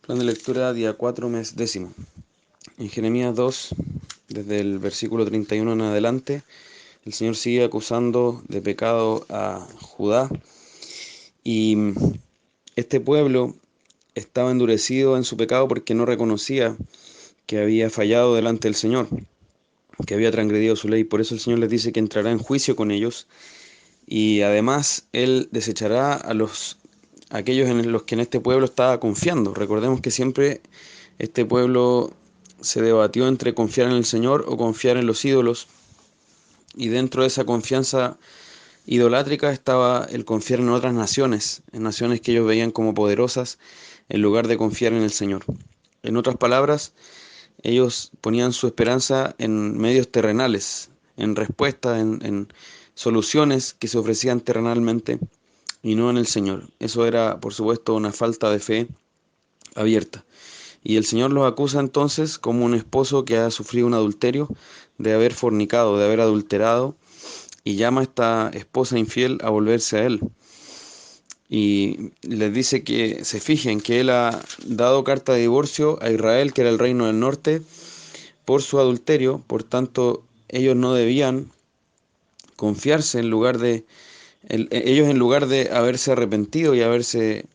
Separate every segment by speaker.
Speaker 1: Plan de lectura día 4, mes décimo. En Jeremías 2, desde el versículo 31 en adelante, el Señor sigue acusando de pecado a Judá y este pueblo estaba endurecido en su pecado porque no reconocía que había fallado delante del Señor, que había transgredido su ley. Por eso el Señor les dice que entrará en juicio con ellos y además Él desechará a aquellos en los que en este pueblo estaba confiando. Recordemos que siempre este pueblo se debatió entre confiar en el Señor o confiar en los ídolos, y dentro de esa confianza idolátrica estaba el confiar en naciones que ellos veían como poderosas, en lugar de confiar en el Señor. En otras palabras, ellos ponían su esperanza en medios terrenales, en respuestas, en soluciones que se ofrecían terrenalmente y no en el Señor. Eso era, por supuesto, una falta de fe abierta. Y el Señor los acusa entonces como un esposo que ha sufrido un adulterio, de haber fornicado, de haber adulterado, y llama a esta esposa infiel a volverse a él. Y les dice que se fijen que él ha dado carta de divorcio a Israel, que era el reino del norte, por su adulterio. Por tanto, ellos no debían confiarse ellos en lugar de haberse arrepentido y haberse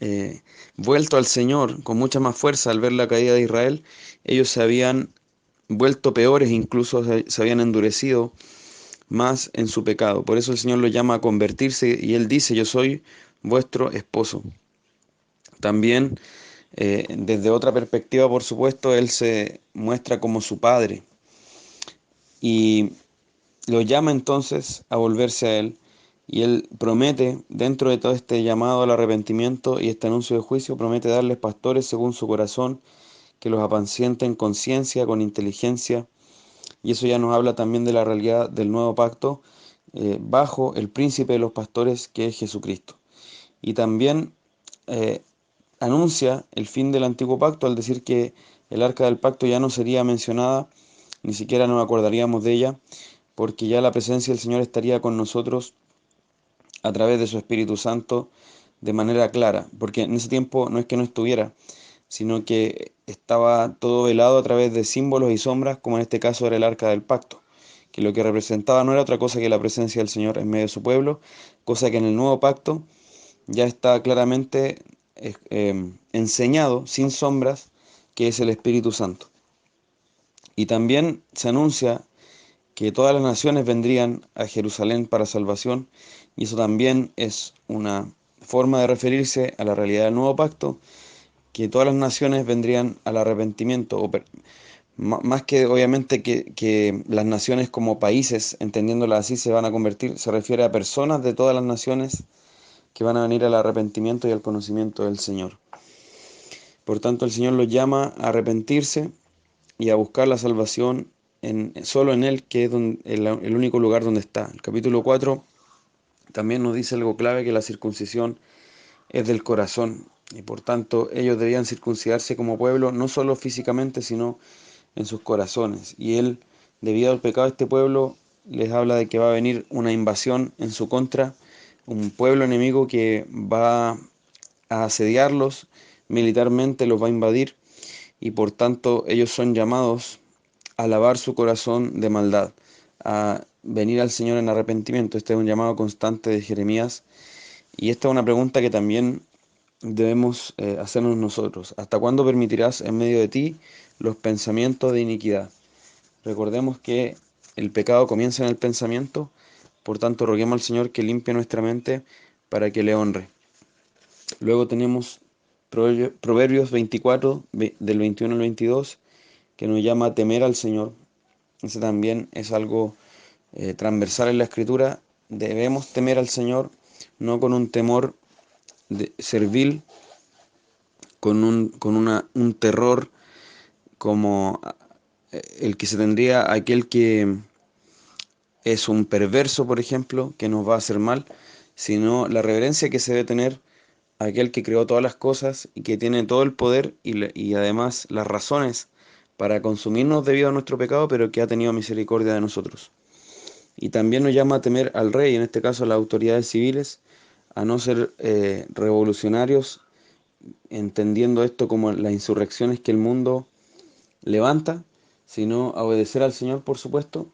Speaker 1: eh, vuelto al Señor con mucha más fuerza al ver la caída de Israel, ellos se habían vuelto peores, incluso se habían endurecido más en su pecado. Por eso el Señor los llama a convertirse y Él dice: yo soy vuestro esposo. También, desde otra perspectiva, por supuesto, Él se muestra como su Padre y lo llama entonces a volverse a Él. Y Él promete, dentro de todo este llamado al arrepentimiento y este anuncio de juicio, promete darles pastores según su corazón, que los apacienten con ciencia, con inteligencia. Y eso ya nos habla también de la realidad del nuevo pacto, bajo el príncipe de los pastores, que es Jesucristo. Y también eh, anuncia el fin del antiguo pacto al decir que el arca del pacto ya no sería mencionada, ni siquiera nos acordaríamos de ella, porque ya la presencia del Señor estaría con nosotros a través de su Espíritu Santo de manera clara, porque en ese tiempo no es que no estuviera, sino que estaba todo velado a través de símbolos y sombras, como en este caso era el arca del pacto, que lo que representaba no era otra cosa que la presencia del Señor en medio de su pueblo, cosa que en el nuevo pacto ya está claramente enseñado, sin sombras, que es el Espíritu Santo. Y también se anuncia que todas las naciones vendrían a Jerusalén para salvación, y eso también es una forma de referirse a la realidad del nuevo pacto, que todas las naciones vendrían al arrepentimiento, más que obviamente que las naciones como países, entendiéndolas así, se van a convertir, se refiere a personas de todas las naciones que van a venir al arrepentimiento y al conocimiento del Señor. Por tanto, el Señor los llama a arrepentirse y a buscar la salvación solo en Él, que es el único lugar donde está. El capítulo 4 también nos dice algo clave, que la circuncisión es del corazón, y por tanto ellos debían circuncidarse como pueblo, no solo físicamente, sino en sus corazones. Y Él, debido al pecado de este pueblo, les habla de que va a venir una invasión en su contra, un pueblo enemigo que va a asediarlos militarmente, los va a invadir, y por tanto ellos son llamados a lavar su corazón de maldad, a venir al Señor en arrepentimiento. Este es un llamado constante de Jeremías, y esta es una pregunta que también debemos hacernos nosotros. ¿Hasta cuándo permitirás en medio de ti los pensamientos de iniquidad? Recordemos que el pecado comienza en el pensamiento, por tanto roguemos al Señor que limpie nuestra mente para que le honre. Luego tenemos Proverbios 24, del 21 al 22, que nos llama a temer al Señor. Ese también es algo transversal en la Escritura. Debemos temer al Señor, no con un temor servil, con un terror como el que se tendría a aquel que es un perverso, por ejemplo, que nos va a hacer mal, sino la reverencia que se debe tener a aquel que creó todas las cosas y que tiene todo el poder y además las razones para consumirnos debido a nuestro pecado, pero que ha tenido misericordia de nosotros. Y también nos llama a temer al rey, en este caso a las autoridades civiles, a no ser revolucionarios entendiendo esto como las insurrecciones que el mundo levanta, sino a obedecer al Señor, por supuesto,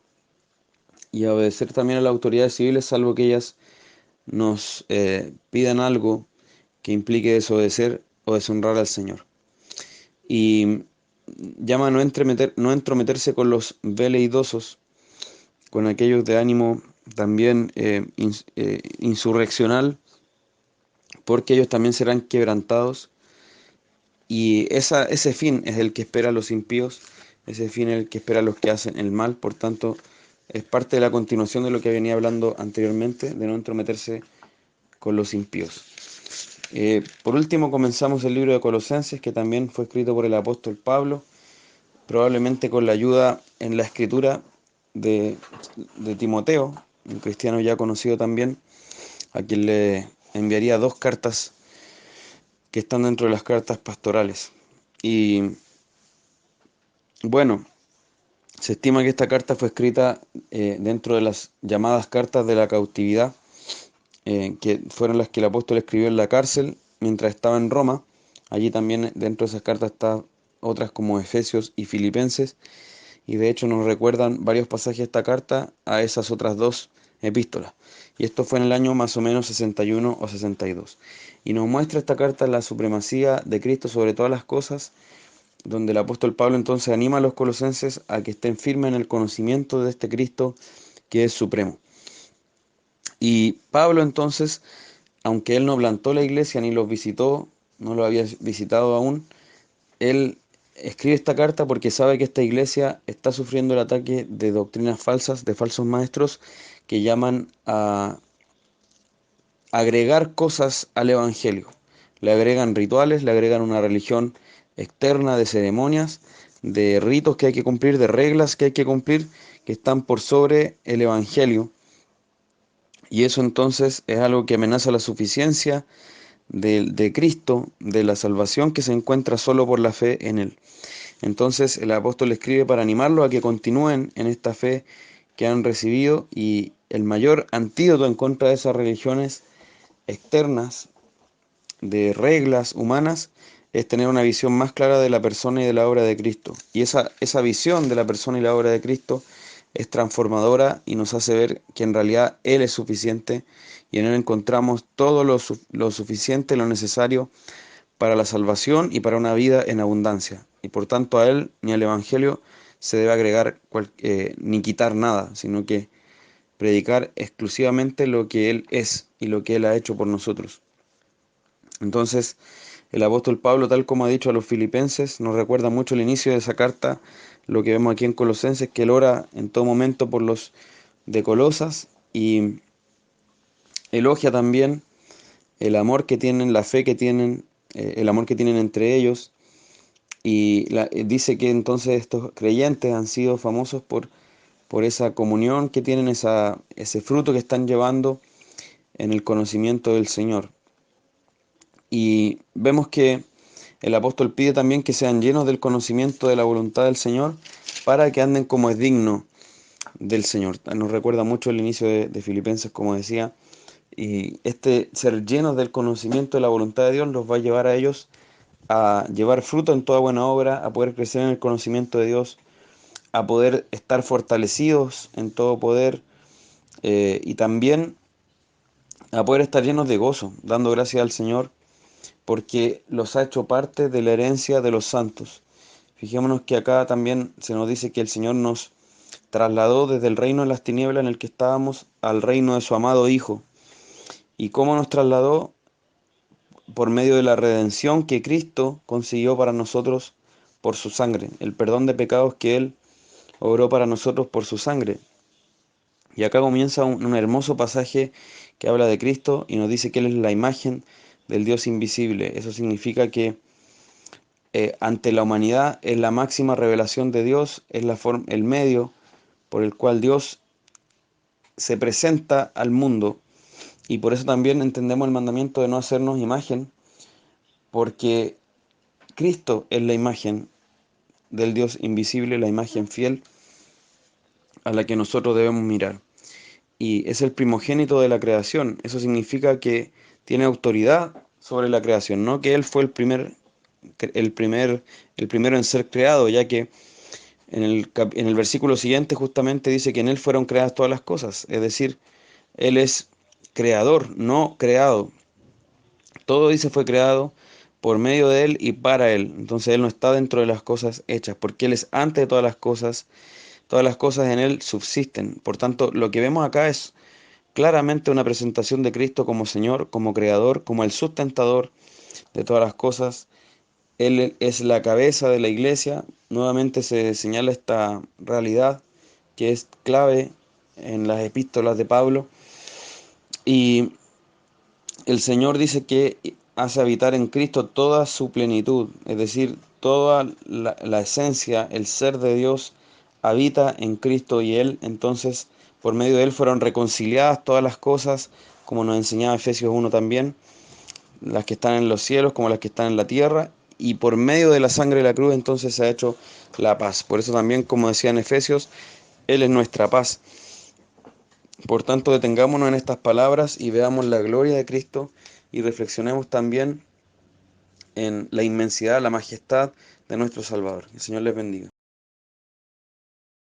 Speaker 1: y a obedecer también a las autoridades civiles, salvo que ellas nos pidan algo que implique desobedecer o deshonrar al Señor. Y llama a no entrometerse con los veleidosos, con aquellos de ánimo también insurreccional, porque ellos también serán quebrantados. Y ese fin es el que espera a los impíos, ese fin es el que espera a los que hacen el mal. Por tanto, es parte de la continuación de lo que venía hablando anteriormente, de no entrometerse con los impíos. Por último, comenzamos el libro de Colosenses, que también fue escrito por el apóstol Pablo, probablemente con la ayuda en la escritura de Timoteo, un cristiano ya conocido también, a quien le enviaría 2 cartas que están dentro de las cartas pastorales. Y bueno, se estima que esta carta fue escrita dentro de las llamadas cartas de la cautividad, que fueron las que el apóstol escribió en la cárcel mientras estaba en Roma. Allí también dentro de esas cartas están otras como Efesios y Filipenses, y de hecho nos recuerdan varios pasajes de esta carta a esas otras 2 epístolas. Y esto fue en el año más o menos 61 o 62. Y nos muestra esta carta la supremacía de Cristo sobre todas las cosas, donde el apóstol Pablo entonces anima a los colosenses a que estén firmes en el conocimiento de este Cristo que es supremo. Y Pablo entonces, aunque él no plantó la iglesia ni los visitó, no lo había visitado aún, él escribe esta carta porque sabe que esta iglesia está sufriendo el ataque de doctrinas falsas, de falsos maestros que llaman a agregar cosas al evangelio. Le agregan rituales, le agregan una religión externa de ceremonias, de ritos que hay que cumplir, de reglas que hay que cumplir, que están por sobre el evangelio. Y eso entonces es algo que amenaza la suficiencia de Cristo, de la salvación que se encuentra solo por la fe en Él. Entonces el apóstol escribe para animarlos a que continúen en esta fe que han recibido, y el mayor antídoto en contra de esas religiones externas, de reglas humanas, es tener una visión más clara de la persona y de la obra de Cristo. Y esa visión de la persona y la obra de Cristo es transformadora y nos hace ver que en realidad Él es suficiente, y en Él encontramos todo lo suficiente, lo necesario para la salvación y para una vida en abundancia. Y por tanto a Él ni al Evangelio se debe agregar ni quitar nada, sino que predicar exclusivamente lo que Él es y lo que Él ha hecho por nosotros. Entonces, el apóstol Pablo, tal como ha dicho a los filipenses, nos recuerda mucho el inicio de esa carta, lo que vemos aquí en Colosenses, que él ora en todo momento por los de Colosas, y elogia también el amor que tienen, la fe que tienen, el amor que tienen entre ellos, y dice que entonces estos creyentes han sido famosos por esa comunión que tienen, ese fruto que están llevando en el conocimiento del Señor. Y vemos que el apóstol pide también que sean llenos del conocimiento de la voluntad del Señor, para que anden como es digno del Señor. Nos recuerda mucho el inicio de Filipenses, como decía, y este ser llenos del conocimiento de la voluntad de Dios los va a llevar a ellos a llevar fruto en toda buena obra, a poder crecer en el conocimiento de Dios, a poder estar fortalecidos en todo poder, y también a poder estar llenos de gozo, dando gracias al Señor, porque los ha hecho parte de la herencia de los santos. Fijémonos que acá también se nos dice que el Señor nos trasladó desde el reino de las tinieblas en el que estábamos al reino de su amado Hijo. ¿Y cómo nos trasladó? Por medio de la redención que Cristo consiguió para nosotros por su sangre, el perdón de pecados que Él obró para nosotros por su sangre. Y acá comienza un hermoso pasaje que habla de Cristo y nos dice que Él es la imagen del Dios invisible. Eso significa que ante la humanidad es la máxima revelación de Dios, es el medio por el cual Dios se presenta al mundo. Y por eso también entendemos el mandamiento de no hacernos imagen, porque Cristo es la imagen del Dios invisible, la imagen fiel a la que nosotros debemos mirar. Y es el primogénito de la creación. Eso significa que tiene autoridad sobre la creación, no que Él fue el primer, el primero en ser creado, ya que en el versículo siguiente justamente dice que en Él fueron creadas todas las cosas, es decir, Él es creador, no creado. Todo dice fue creado por medio de Él y para Él. Entonces Él no está dentro de las cosas hechas, porque Él es antes de todas las cosas en Él subsisten. Por tanto, lo que vemos acá es claramente una presentación de Cristo como Señor, como Creador, como el sustentador de todas las cosas. Él es la cabeza de la iglesia. Nuevamente se señala esta realidad que es clave en las epístolas de Pablo. Y el Señor dice que hace habitar en Cristo toda su plenitud, es decir, toda la esencia, el ser de Dios habita en Cristo y Él, entonces por medio de Él fueron reconciliadas todas las cosas, como nos enseñaba Efesios 1 también, las que están en los cielos como las que están en la tierra, y por medio de la sangre de la cruz entonces se ha hecho la paz. Por eso también, como decía en Efesios, Él es nuestra paz. Por tanto, detengámonos en estas palabras y veamos la gloria de Cristo y reflexionemos también en la inmensidad, la majestad de nuestro Salvador. Que el Señor les bendiga.